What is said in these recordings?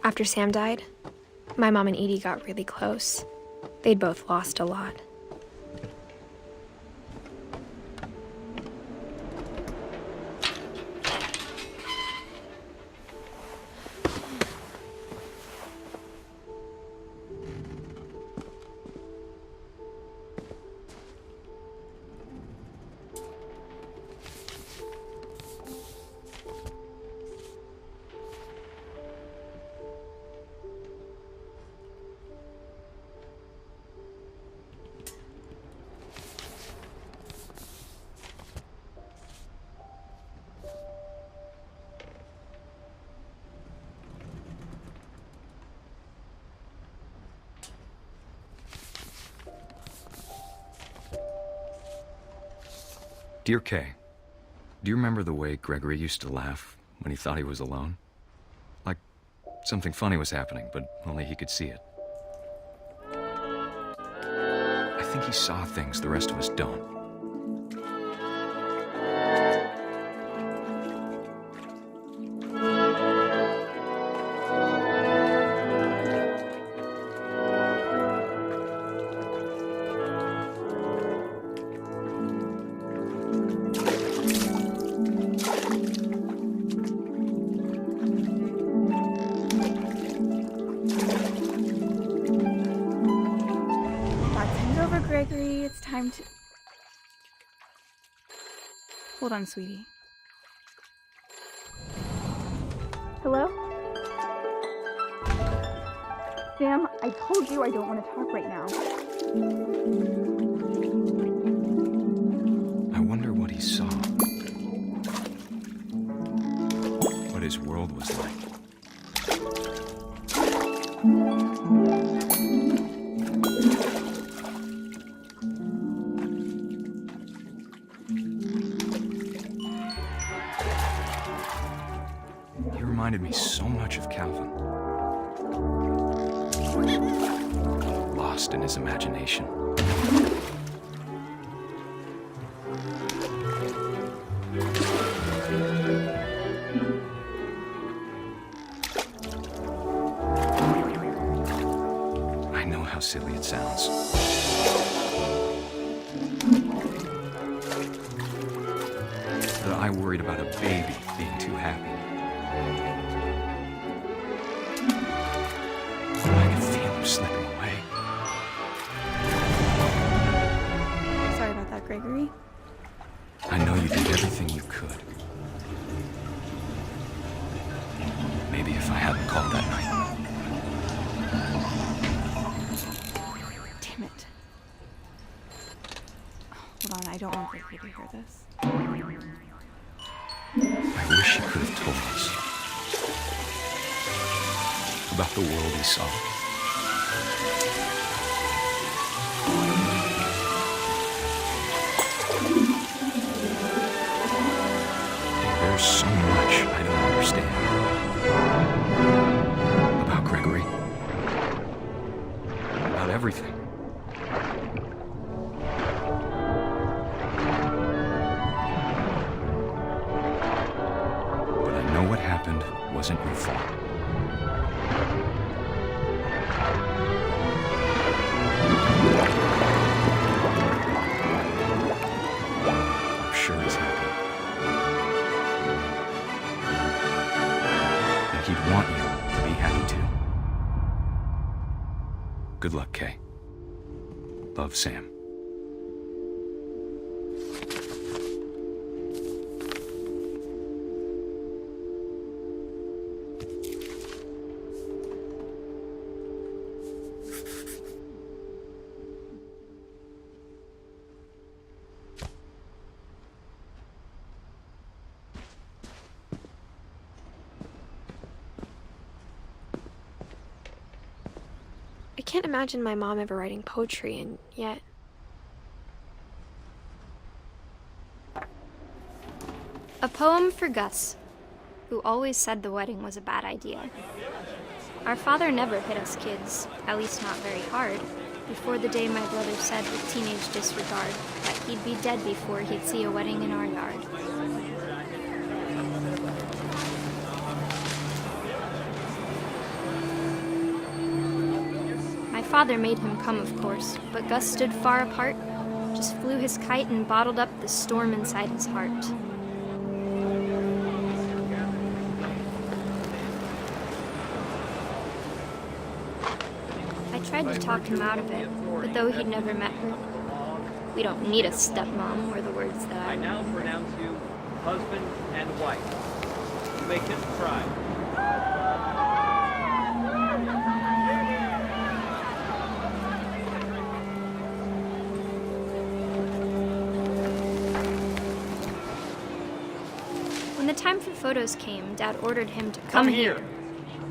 After Sam died, my mom and Edie got really close. They'd both lost a lot. Dear Kay, do you remember the way Gregory used to laugh when he thought he was alone? Like something funny was happening, but only he could see it. I think he saw things the rest of us don't. Gregory, it's time to... Hold on, sweetie. Hello? Sam, I told you I don't want to talk right now. I wonder what he saw. What his world was like. Reminded me so much of Calvin. Lost in his imagination. I know how silly it sounds. That I worried about a baby being too happy. I could feel him slipping away. Sorry about that, Gregory. I know you did everything you could. Maybe if I hadn't called that night. Damn it. Hold on, I don't want Gregory to hear this. I wish he could have told us about the world he saw. There's so much I don't understand about Gregory, about everything. But I know what happened wasn't your fault. I'm sure he's happy. And he'd want you to be happy too. Good luck, Kay. Love, Sam. I can't imagine my mom ever writing poetry, and yet... A poem for Gus, who always said the wedding was a bad idea. Our father never hit us kids, at least not very hard, before the day my brother said with teenage disregard that he'd be dead before he'd see a wedding in our yard. father made him come, of course, but Gus stood far apart, just flew his kite and bottled up the storm inside his heart. I tried to talk him out of it, but though he'd never met her, we don't need a stepmom, were the words that I now pronounce you husband and wife. You may kiss the bride. When the time for photos came, Dad ordered him to come here.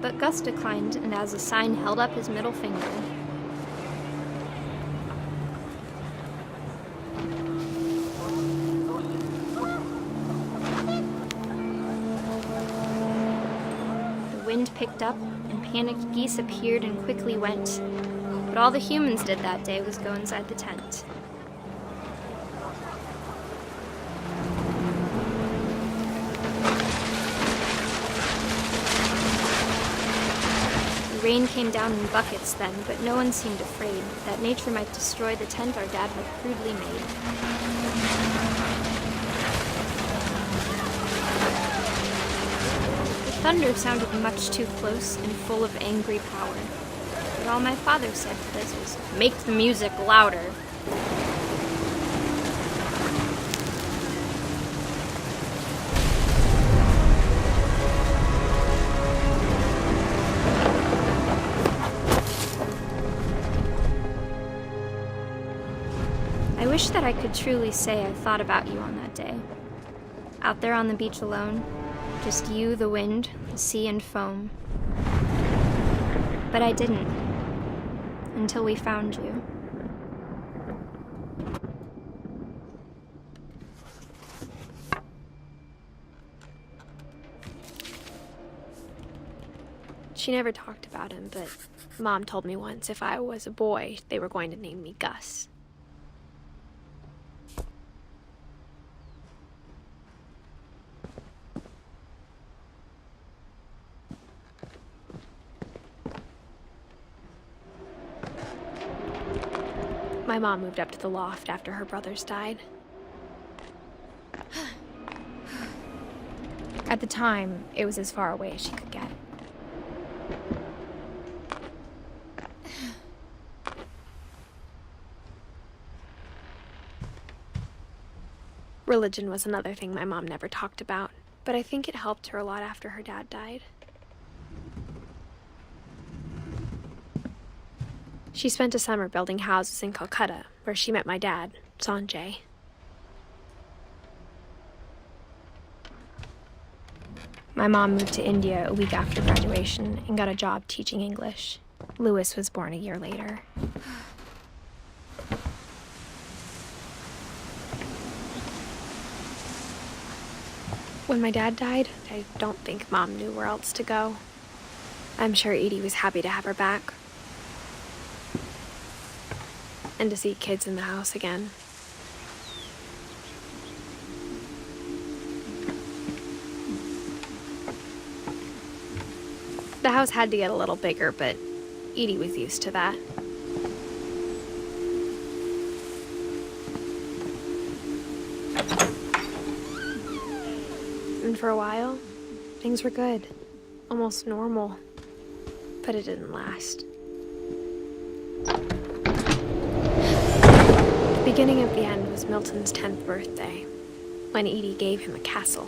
But Gus declined, and as a sign held up his middle finger. The wind picked up, and panicked geese appeared and quickly went. But all the humans did that day was go inside the tent. Rain came down in buckets then, but no one seemed afraid that nature might destroy the tent our dad had crudely made. The thunder sounded much too close and full of angry power. But all my father said to this was, "Make the music louder." I wish that I could truly say I thought about you on that day. Out there on the beach alone, just you, the wind, the sea, and foam. But I didn't, until we found you. She never talked about him, but Mom told me once if I was a boy, they were going to name me Gus. My mom moved up to the loft after her brothers died. At the time, it was as far away as she could get. Religion was another thing my mom never talked about, but I think it helped her a lot after her dad died. She spent a summer building houses in Calcutta, where she met my dad, Sanjay. My mom moved to India a week after graduation and got a job teaching English. Louis was born a year later. When my dad died, I don't think Mom knew where else to go. I'm sure Edie was happy to have her back. And to see kids in the house again. The house had to get a little bigger, but Edie was used to that. And for a while, things were good. Almost normal. But it didn't last. The beginning of the end was Milton's 10th birthday, when Edie gave him a castle.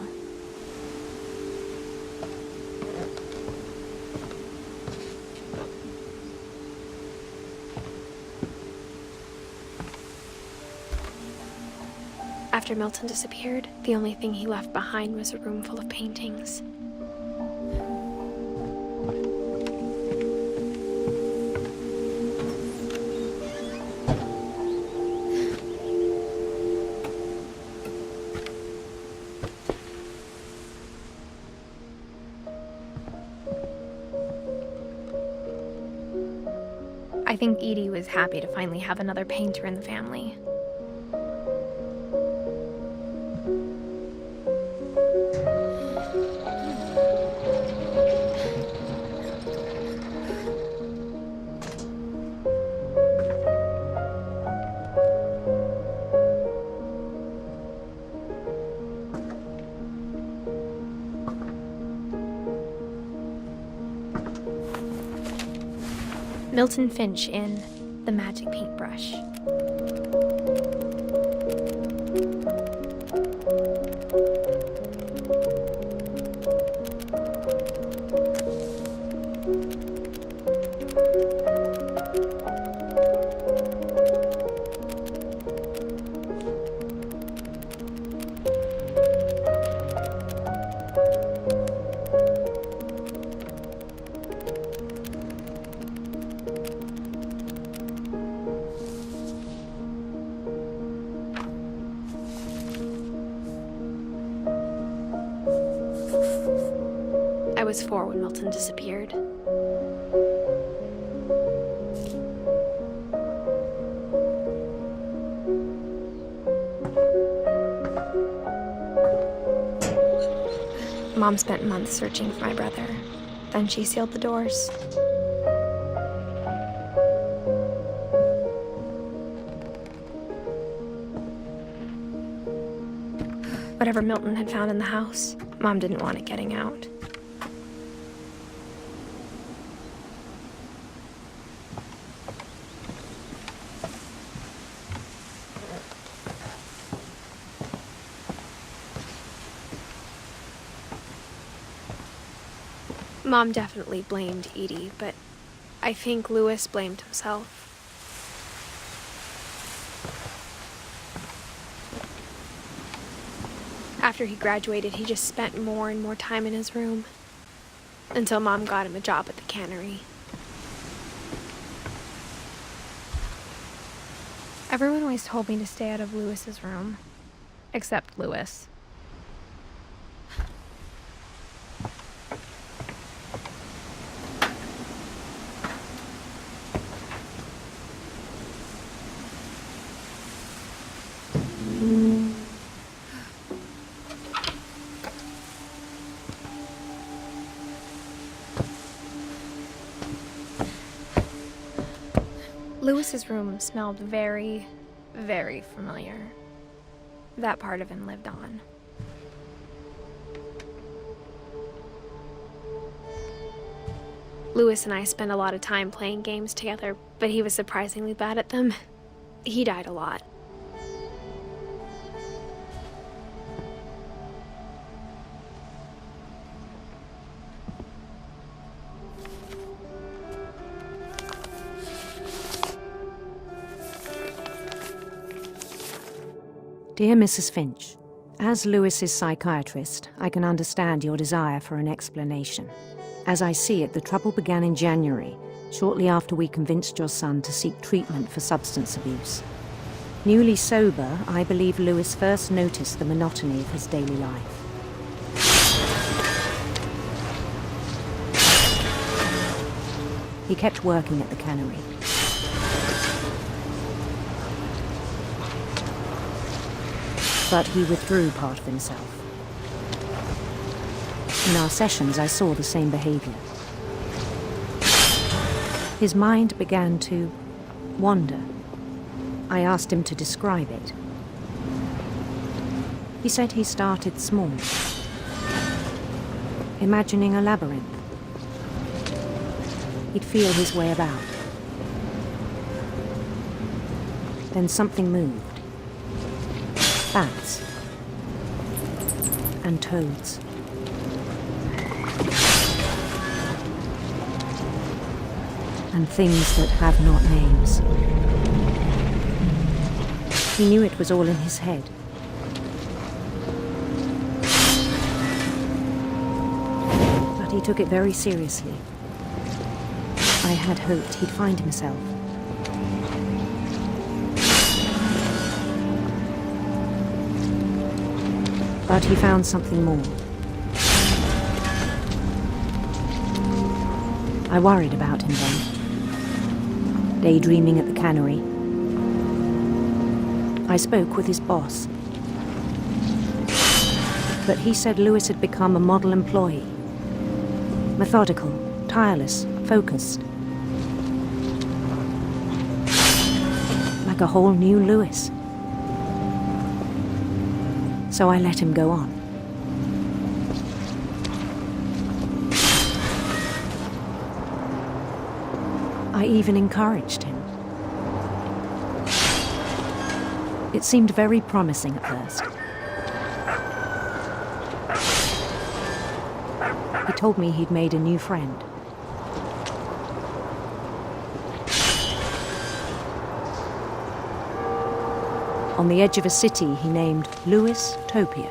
After Milton disappeared, the only thing he left behind was a room full of paintings. I think Edie was happy to finally have another painter in the family. Milton Finch in The Magic Paintbrush. I was 4 when Milton disappeared. Mom spent months searching for my brother. Then she sealed the doors. Whatever Milton had found in the house, Mom didn't want it getting out. Mom definitely blamed Edie, but I think Louis blamed himself. After he graduated, he just spent more and more time in his room, until Mom got him a job at the cannery. Everyone always told me to stay out of Louis's room, except Louis. Louis's room smelled very, very familiar. That part of him lived on. Louis and I spent a lot of time playing games together, but he was surprisingly bad at them. He died a lot. Dear Mrs. Finch, as Louis's psychiatrist, I can understand your desire for an explanation. As I see it, the trouble began in January, shortly after we convinced your son to seek treatment for substance abuse. Newly sober, I believe Louis first noticed the monotony of his daily life. He kept working at the cannery. But he withdrew part of himself. In our sessions, I saw the same behavior. His mind began to wander. I asked him to describe it. He said he started small, imagining a labyrinth. He'd feel his way about. Then something moved. Bats and toads. And things that have not names. He knew it was all in his head. But he took it very seriously. I had hoped he'd find himself. But he found something more. I worried about him then. Daydreaming at the cannery. I spoke with his boss. But he said Louis had become a model employee. Methodical, tireless, focused. Like a whole new Louis. So I let him go on. I even encouraged him. It seemed very promising at first. He told me he'd made a new friend. On the edge of a city he named Louis Topia.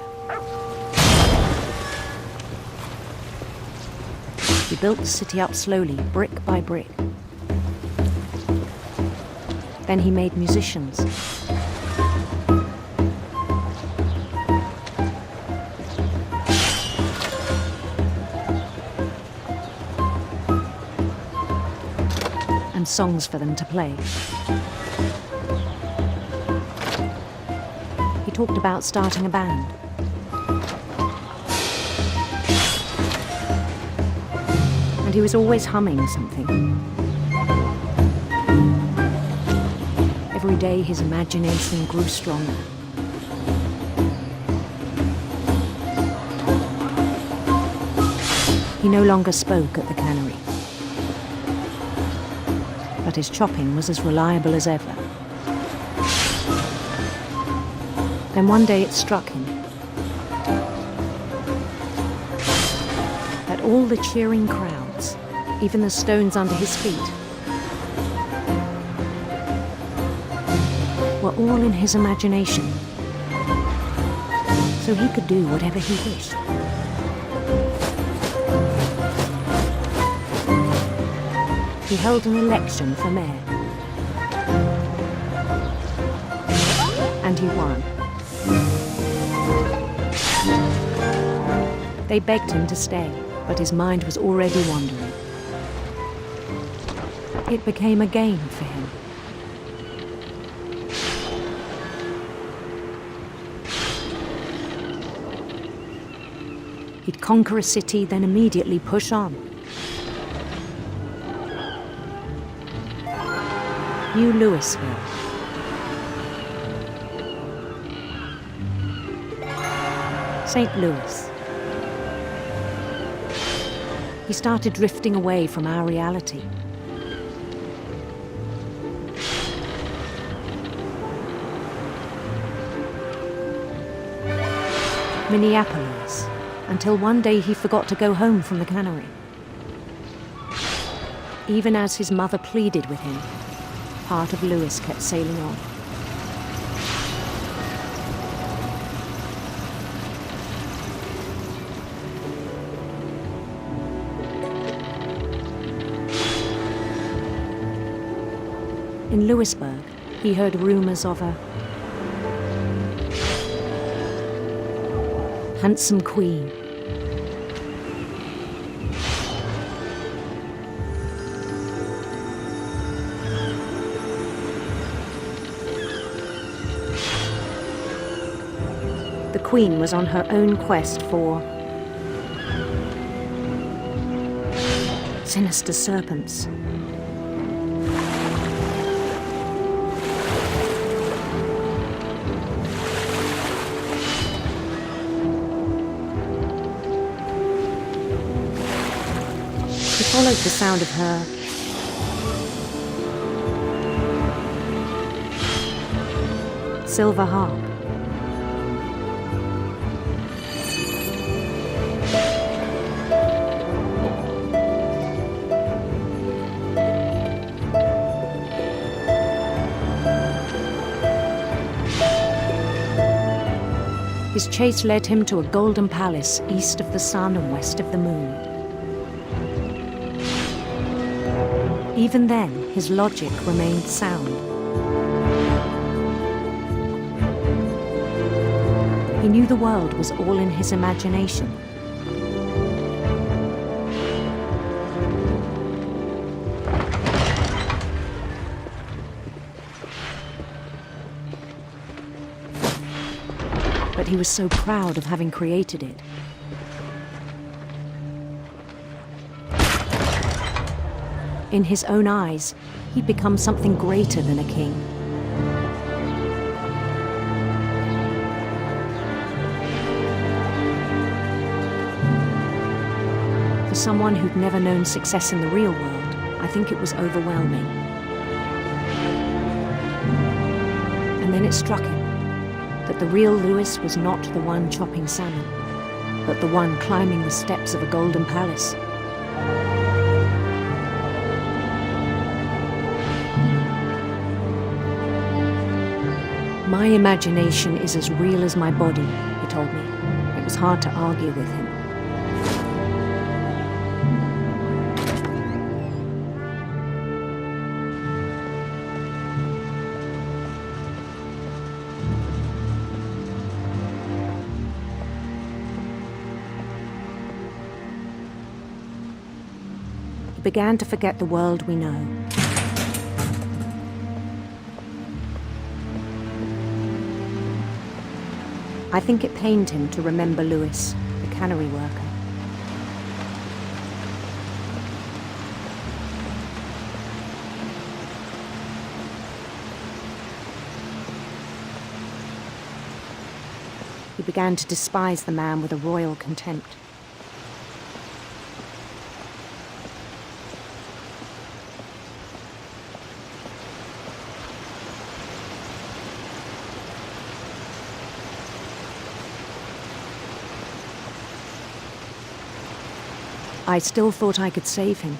He built the city up slowly, brick by brick. Then he made musicians. And songs for them to play. He talked about starting a band. And he was always humming something. Every day his imagination grew stronger. He no longer spoke at the cannery, but his chopping was as reliable as ever. Then one day it struck him that all the cheering crowds, even the stones under his feet, were all in his imagination, so he could do whatever he wished. He held an election for mayor, and he won. They begged him to stay, but his mind was already wandering. It became a game for him. He'd conquer a city, then immediately push on. New Louisville. St. Louis. He started drifting away from our reality. Minneapolis, until one day he forgot to go home from the cannery. Even as his mother pleaded with him, part of Louis kept sailing on. In Louisburg, he heard rumors of a handsome queen. The queen was on her own quest for sinister serpents. He followed the sound of her silver harp. His chase led him to a golden palace east of the sun and west of the moon. Even then, his logic remained sound. He knew the world was all in his imagination. But he was so proud of having created it. In his own eyes, he'd become something greater than a king. For someone who'd never known success in the real world, I think it was overwhelming. And then it struck him that the real Lewis was not the one chopping salmon, but the one climbing the steps of a golden palace. My imagination is as real as my body, he told me. It was hard to argue with him. He began to forget the world we know. I think it pained him to remember Lewis, the cannery worker. He began to despise the man with a royal contempt. I still thought I could save him.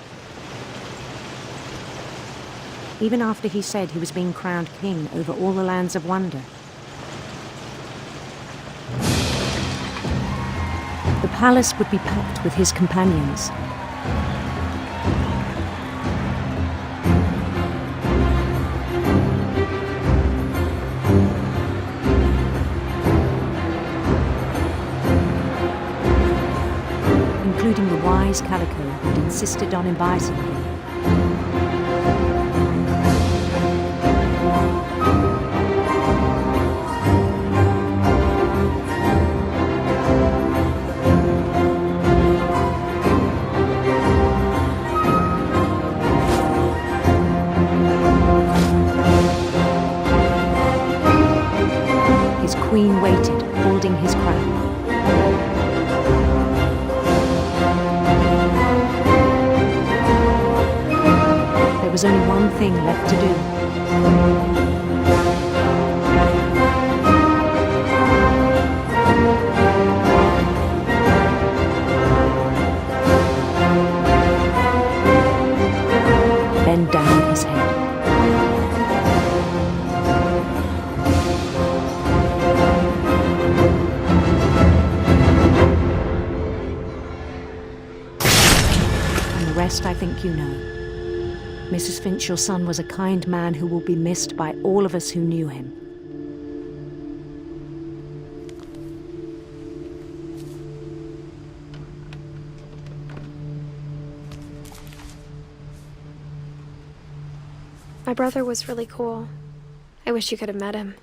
Even after he said he was being crowned king over all the lands of wonder. The palace would be packed with his companions. Including the wise Calico who'd insisted on inviting him. His queen waited, holding his crown. There was only one thing left to do. Bend down his head. And the rest I think you know. Mrs. Finch, your son was a kind man who will be missed by all of us who knew him. My brother was really cool. I wish you could have met him.